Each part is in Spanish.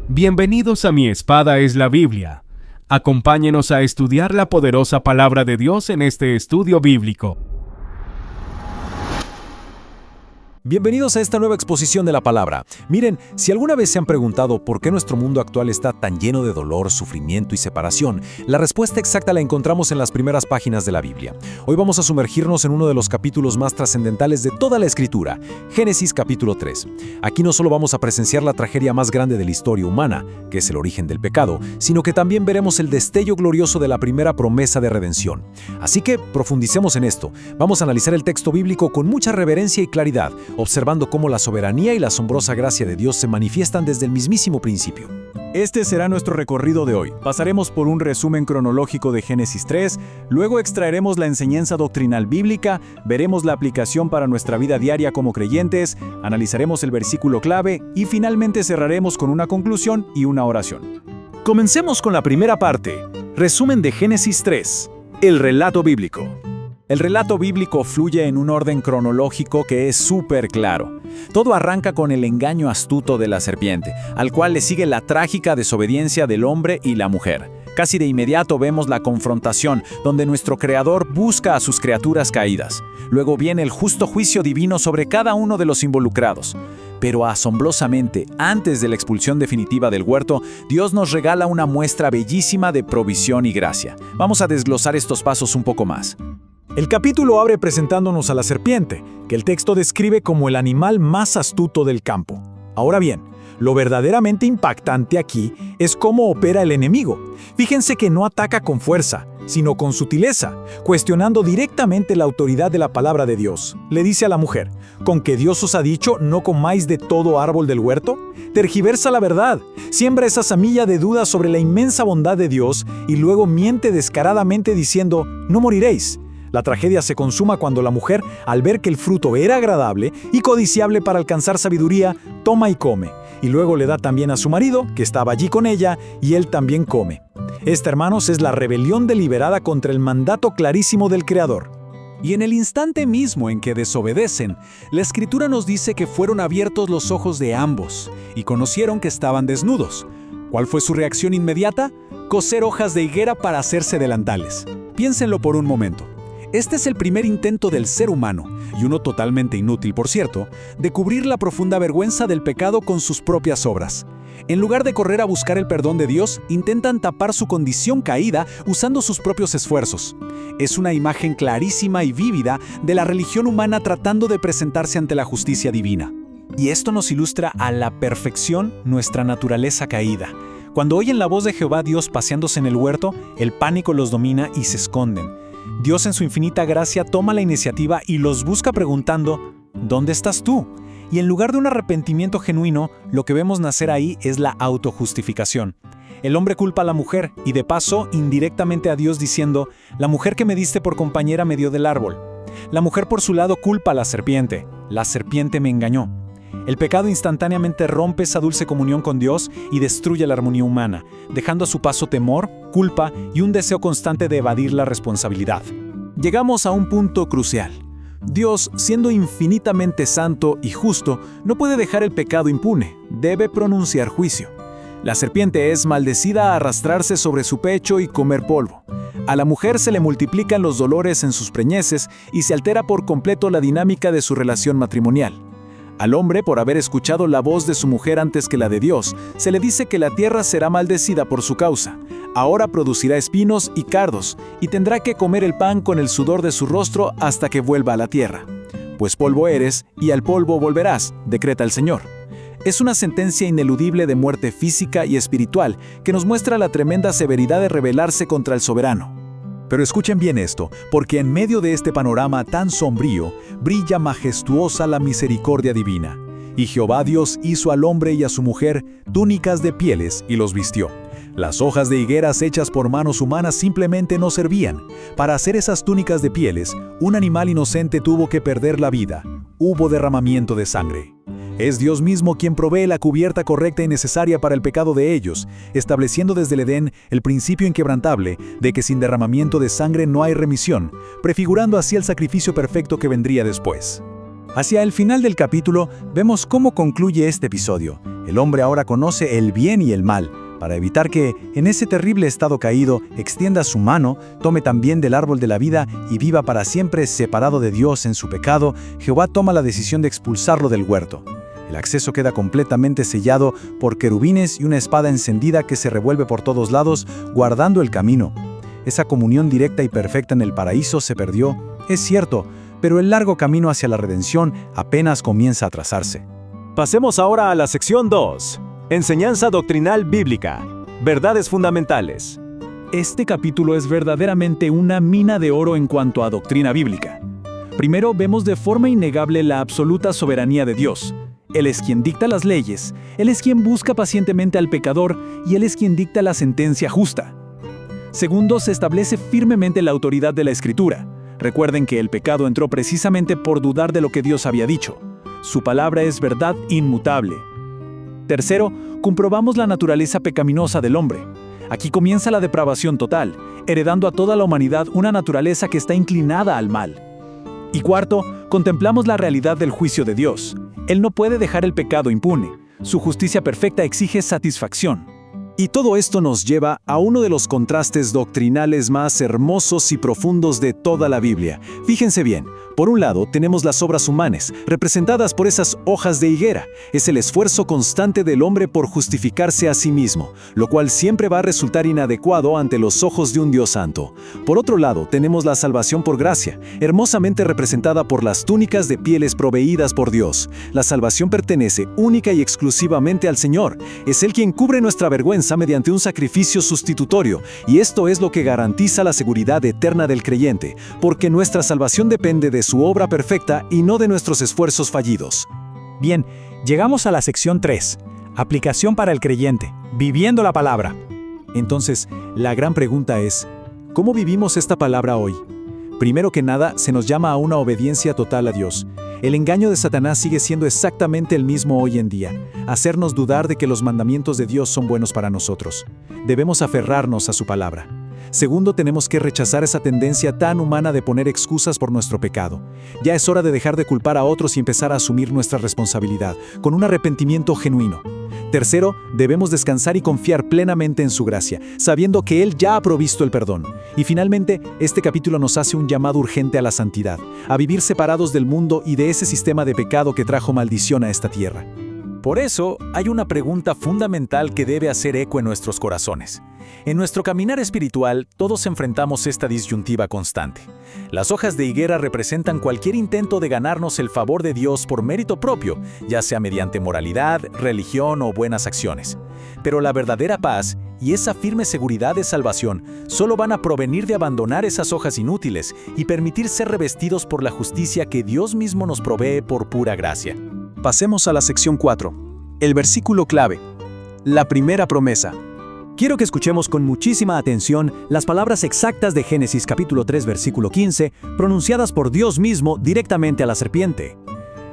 Bienvenidos a Mi Espada es la Biblia. Acompáñenos a estudiar la poderosa palabra de Dios en este estudio bíblico. Bienvenidos a esta nueva exposición de la palabra. Miren, si alguna vez se han preguntado por qué nuestro mundo actual está tan lleno de dolor, sufrimiento y separación, la respuesta exacta la encontramos en las primeras páginas de la Biblia. Hoy vamos a sumergirnos en uno de los capítulos más trascendentales de toda la Escritura, Génesis capítulo 3. Aquí no solo vamos a presenciar la tragedia más grande de la historia humana, que es el origen del pecado, sino que también veremos el destello glorioso de la primera promesa de redención. Así que profundicemos en esto. Vamos a analizar el texto bíblico con mucha reverencia y claridad, observando cómo la soberanía y la asombrosa gracia de Dios se manifiestan desde el mismísimo principio. Este será nuestro recorrido de hoy. Pasaremos por un resumen cronológico de Génesis 3, luego extraeremos la enseñanza doctrinal bíblica, veremos la aplicación para nuestra vida diaria como creyentes, analizaremos el versículo clave y finalmente cerraremos con una conclusión y una oración. Comencemos con la primera parte, resumen de Génesis 3, el relato bíblico. El relato bíblico fluye en un orden cronológico que es súper claro. Todo arranca con el engaño astuto de la serpiente, al cual le sigue la trágica desobediencia del hombre y la mujer. Casi de inmediato vemos la confrontación, donde nuestro Creador busca a sus criaturas caídas. Luego viene el justo juicio divino sobre cada uno de los involucrados. Pero asombrosamente, antes de la expulsión definitiva del huerto, Dios nos regala una muestra bellísima de provisión y gracia. Vamos a desglosar estos pasos un poco más. El capítulo abre presentándonos a la serpiente, que el texto describe como el animal más astuto del campo. Ahora bien, lo verdaderamente impactante aquí es cómo opera el enemigo. Fíjense que no ataca con fuerza, sino con sutileza, cuestionando directamente la autoridad de la palabra de Dios. Le dice a la mujer, ¿con que Dios os ha dicho no comáis de todo árbol del huerto? Tergiversa la verdad, siembra esa semilla de duda sobre la inmensa bondad de Dios y luego miente descaradamente diciendo, no moriréis. La tragedia se consuma cuando la mujer, al ver que el fruto era agradable y codiciable para alcanzar sabiduría, toma y come, y luego le da también a su marido, que estaba allí con ella, y él también come. Esta, hermanos, es la rebelión deliberada contra el mandato clarísimo del Creador. Y en el instante mismo en que desobedecen, la Escritura nos dice que fueron abiertos los ojos de ambos y conocieron que estaban desnudos. ¿Cuál fue su reacción inmediata? Coser hojas de higuera para hacerse delantales. Piénsenlo por un momento. Este es el primer intento del ser humano, y uno totalmente inútil, por cierto, de cubrir la profunda vergüenza del pecado con sus propias obras. En lugar de correr a buscar el perdón de Dios, intentan tapar su condición caída usando sus propios esfuerzos. Es una imagen clarísima y vívida de la religión humana tratando de presentarse ante la justicia divina. Y esto nos ilustra a la perfección nuestra naturaleza caída. Cuando oyen la voz de Jehová Dios paseándose en el huerto, el pánico los domina y se esconden. Dios en su infinita gracia toma la iniciativa y los busca preguntando, ¿dónde estás tú? Y en lugar de un arrepentimiento genuino, lo que vemos nacer ahí es la autojustificación. El hombre culpa a la mujer y de paso indirectamente a Dios diciendo, la mujer que me diste por compañera me dio del árbol. La mujer por su lado culpa a la serpiente me engañó. El pecado instantáneamente rompe esa dulce comunión con Dios y destruye la armonía humana, dejando a su paso temor, culpa y un deseo constante de evadir la responsabilidad. Llegamos a un punto crucial. Dios, siendo infinitamente santo y justo, no puede dejar el pecado impune, debe pronunciar juicio. La serpiente es maldecida a arrastrarse sobre su pecho y comer polvo. A la mujer se le multiplican los dolores en sus preñeces y se altera por completo la dinámica de su relación matrimonial. Al hombre, por haber escuchado la voz de su mujer antes que la de Dios, se le dice que la tierra será maldecida por su causa. Ahora producirá espinos y cardos, y tendrá que comer el pan con el sudor de su rostro hasta que vuelva a la tierra. Pues polvo eres, y al polvo volverás, decreta el Señor. Es una sentencia ineludible de muerte física y espiritual que nos muestra la tremenda severidad de rebelarse contra el soberano. Pero escuchen bien esto, porque en medio de este panorama tan sombrío, brilla majestuosa la misericordia divina. Y Jehová Dios hizo al hombre y a su mujer túnicas de pieles y los vistió. Las hojas de higueras hechas por manos humanas simplemente no servían. Para hacer esas túnicas de pieles, un animal inocente tuvo que perder la vida. Hubo derramamiento de sangre. Es Dios mismo quien provee la cubierta correcta y necesaria para el pecado de ellos, estableciendo desde el Edén el principio inquebrantable de que sin derramamiento de sangre no hay remisión, prefigurando así el sacrificio perfecto que vendría después. Hacia el final del capítulo, vemos cómo concluye este episodio. El hombre ahora conoce el bien y el mal, para evitar que, en ese terrible estado caído, extienda su mano, tome también del árbol de la vida y viva para siempre separado de Dios en su pecado. Jehová toma la decisión de expulsarlo del huerto. El acceso queda completamente sellado por querubines y una espada encendida que se revuelve por todos lados, guardando el camino. Esa comunión directa y perfecta en el paraíso se perdió, es cierto, pero el largo camino hacia la redención apenas comienza a trazarse. Pasemos ahora a la sección 2. Enseñanza doctrinal bíblica. Verdades fundamentales. Este capítulo es verdaderamente una mina de oro en cuanto a doctrina bíblica. Primero vemos de forma innegable la absoluta soberanía de Dios. Él es quien dicta las leyes, Él es quien busca pacientemente al pecador y Él es quien dicta la sentencia justa. Segundo, se establece firmemente la autoridad de la Escritura. Recuerden que el pecado entró precisamente por dudar de lo que Dios había dicho. Su palabra es verdad inmutable. Tercero, comprobamos la naturaleza pecaminosa del hombre. Aquí comienza la depravación total, heredando a toda la humanidad una naturaleza que está inclinada al mal. Y cuarto, contemplamos la realidad del juicio de Dios. Él no puede dejar el pecado impune. Su justicia perfecta exige satisfacción. Y todo esto nos lleva a uno de los contrastes doctrinales más hermosos y profundos de toda la Biblia. Fíjense bien, por un lado tenemos las obras humanas, representadas por esas hojas de higuera. Es el esfuerzo constante del hombre por justificarse a sí mismo, lo cual siempre va a resultar inadecuado ante los ojos de un Dios santo. Por otro lado, tenemos la salvación por gracia, hermosamente representada por las túnicas de pieles proveídas por Dios. La salvación pertenece única y exclusivamente al Señor. Es Él quien cubre nuestra vergüenza mediante un sacrificio sustitutorio, y esto es lo que garantiza la seguridad eterna del creyente, porque nuestra salvación depende de su obra perfecta y no de nuestros esfuerzos fallidos. Bien, llegamos a la sección 3, aplicación para el creyente, viviendo la palabra. Entonces, la gran pregunta es, ¿cómo vivimos esta palabra hoy? Primero que nada, se nos llama a una obediencia total a Dios. El engaño de Satanás sigue siendo exactamente el mismo hoy en día, hacernos dudar de que los mandamientos de Dios son buenos para nosotros. Debemos aferrarnos a su palabra. Segundo, tenemos que rechazar esa tendencia tan humana de poner excusas por nuestro pecado. Ya es hora de dejar de culpar a otros y empezar a asumir nuestra responsabilidad, con un arrepentimiento genuino. Tercero, debemos descansar y confiar plenamente en su gracia, sabiendo que Él ya ha provisto el perdón. Y finalmente, este capítulo nos hace un llamado urgente a la santidad, a vivir separados del mundo y de ese sistema de pecado que trajo maldición a esta tierra. Por eso, hay una pregunta fundamental que debe hacer eco en nuestros corazones. En nuestro caminar espiritual, todos enfrentamos esta disyuntiva constante. Las hojas de higuera representan cualquier intento de ganarnos el favor de Dios por mérito propio, ya sea mediante moralidad, religión o buenas acciones. Pero la verdadera paz y esa firme seguridad de salvación solo van a provenir de abandonar esas hojas inútiles y permitir ser revestidos por la justicia que Dios mismo nos provee por pura gracia. Pasemos a la sección 4. El versículo clave. La primera promesa. Quiero que escuchemos con muchísima atención las palabras exactas de Génesis capítulo 3 versículo 15, pronunciadas por Dios mismo directamente a la serpiente.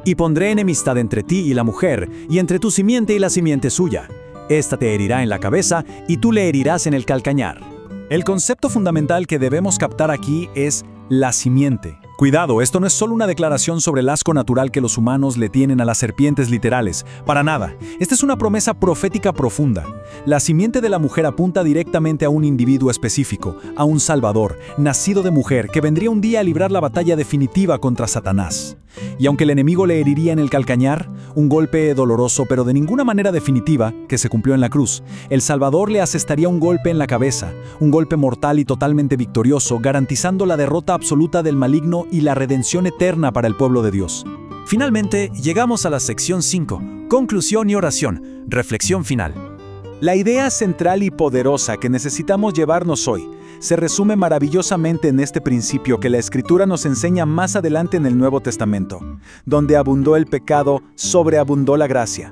Y pondré enemistad entre ti y la mujer, y entre tu simiente y la simiente suya. Esta te herirá en la cabeza, y tú le herirás en el calcañar. El concepto fundamental que debemos captar aquí es la simiente. Cuidado, esto no es solo una declaración sobre el asco natural que los humanos le tienen a las serpientes literales. Para nada. Esta es una promesa profética profunda. La simiente de la mujer apunta directamente a un individuo específico, a un Salvador, nacido de mujer, que vendría un día a librar la batalla definitiva contra Satanás. Y aunque el enemigo le heriría en el calcañar, un golpe doloroso pero de ninguna manera definitiva, que se cumplió en la cruz, el Salvador le asestaría un golpe en la cabeza, un golpe mortal y totalmente victorioso, garantizando la derrota absoluta del maligno y la redención eterna para el pueblo de Dios. Finalmente, llegamos a la sección 5, conclusión y oración, reflexión final. La idea central y poderosa que necesitamos llevarnos hoy se resume maravillosamente en este principio que la Escritura nos enseña más adelante en el Nuevo Testamento. Donde abundó el pecado, sobreabundó la gracia.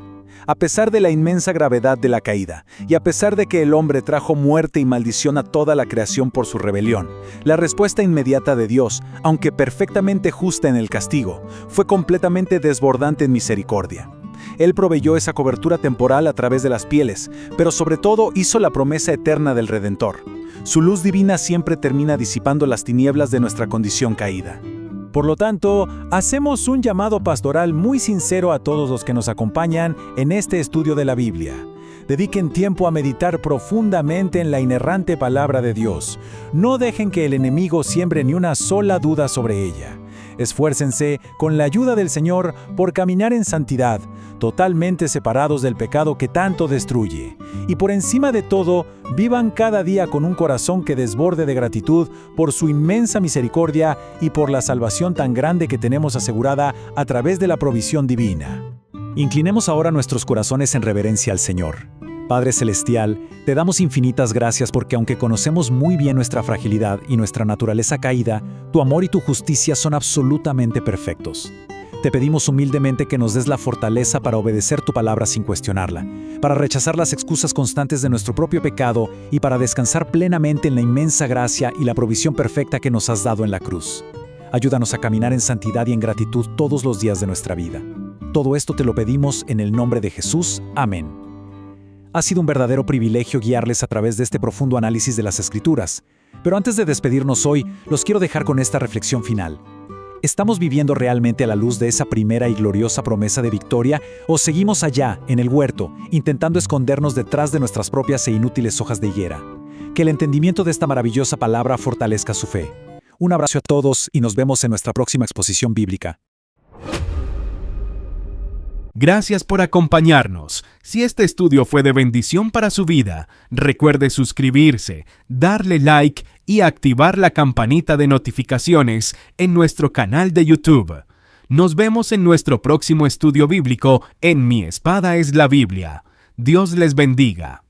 A pesar de la inmensa gravedad de la caída, y a pesar de que el hombre trajo muerte y maldición a toda la creación por su rebelión, la respuesta inmediata de Dios, aunque perfectamente justa en el castigo, fue completamente desbordante en misericordia. Él proveyó esa cobertura temporal a través de las pieles, pero sobre todo hizo la promesa eterna del Redentor. Su luz divina siempre termina disipando las tinieblas de nuestra condición caída. Por lo tanto, hacemos un llamado pastoral muy sincero a todos los que nos acompañan en este estudio de la Biblia. Dediquen tiempo a meditar profundamente en la inerrante palabra de Dios. No dejen que el enemigo siembre ni una sola duda sobre ella. Esfuércense, con la ayuda del Señor, por caminar en santidad, totalmente separados del pecado que tanto destruye. Y por encima de todo, vivan cada día con un corazón que desborde de gratitud por su inmensa misericordia y por la salvación tan grande que tenemos asegurada a través de la provisión divina. Inclinemos ahora nuestros corazones en reverencia al Señor. Padre Celestial, te damos infinitas gracias porque aunque conocemos muy bien nuestra fragilidad y nuestra naturaleza caída, tu amor y tu justicia son absolutamente perfectos. Te pedimos humildemente que nos des la fortaleza para obedecer tu palabra sin cuestionarla, para rechazar las excusas constantes de nuestro propio pecado y para descansar plenamente en la inmensa gracia y la provisión perfecta que nos has dado en la cruz. Ayúdanos a caminar en santidad y en gratitud todos los días de nuestra vida. Todo esto te lo pedimos en el nombre de Jesús. Amén. Ha sido un verdadero privilegio guiarles a través de este profundo análisis de las Escrituras. Pero antes de despedirnos hoy, los quiero dejar con esta reflexión final. ¿Estamos viviendo realmente a la luz de esa primera y gloriosa promesa de victoria o seguimos allá, en el huerto, intentando escondernos detrás de nuestras propias e inútiles hojas de higuera? Que el entendimiento de esta maravillosa palabra fortalezca su fe. Un abrazo a todos y nos vemos en nuestra próxima exposición bíblica. Gracias por acompañarnos. Si este estudio fue de bendición para su vida, recuerde suscribirse, darle like y activar la campanita de notificaciones en nuestro canal de YouTube. Nos vemos en nuestro próximo estudio bíblico en Mi Espada es la Biblia. Dios les bendiga.